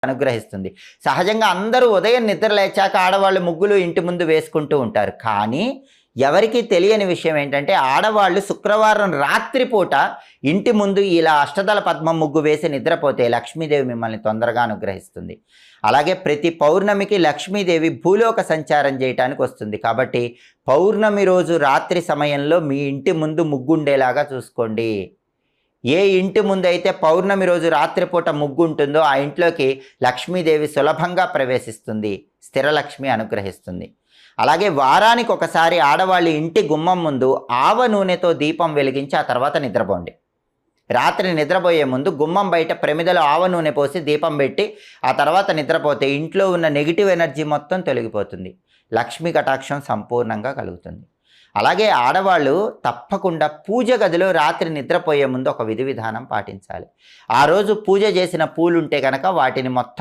అనుగ్రహిస్తుంది. సహజంగా అందరూ ఉదయం నిద్ర లేచాక ఆడవాళ్ళు ముగ్గులు ఇంటి ముందు వేసుకుంటూ ఉంటారు. కానీ ఎవరికీ తెలియని విషయం ఏంటంటే ఆడవాళ్ళు శుక్రవారం రాత్రి పూట ఇంటి ముందు ఇలా అష్టదళ పద్మం ముగ్గు వేసి నిద్రపోతే లక్ష్మీదేవి మిమ్మల్ని తొందరగా అనుగ్రహిస్తుంది. అలాగే ప్రతి పౌర్ణమికి లక్ష్మీదేవి భూలోక సంచారం చేయటానికి వస్తుంది. కాబట్టి పౌర్ణమి రోజు రాత్రి సమయంలో మీ ఇంటి ముందు ముగ్గు ఉండేలాగా చూసుకోండి. ఏ ఇంటి ముందైతే పౌర్ణమి రోజు రాత్రిపూట ముగ్గు ఉంటుందో ఆ ఇంట్లోకి లక్ష్మీదేవి సులభంగా ప్రవేశిస్తుంది, స్థిరలక్ష్మి అనుగ్రహిస్తుంది. అలాగే వారానికి ఒకసారి ఆడవాళ్ళు ఇంటి గుమ్మం ముందు ఆవ నూనెతో దీపం వెలిగించి ఆ తర్వాత నిద్రపోండి. రాత్రి నిద్రపోయే ముందు గుమ్మం బయట ప్రమిదలో ఆవ నూనె పోసి దీపం పెట్టి ఆ తర్వాత నిద్రపోతే ఇంట్లో ఉన్న నెగిటివ్ ఎనర్జీ మొత్తం తొలగిపోతుంది, లక్ష్మీ కటాక్షం సంపూర్ణంగా కలుగుతుంది. అలాగే ఆడవాళ్ళు తప్పకుండా పూజ గదిలో రాత్రి నిద్రపోయే ముందు ఒక విధి విధానం పాటించాలి. ఆ రోజు పూజ చేసిన పూలుంటే కనుక వాటిని మొత్తం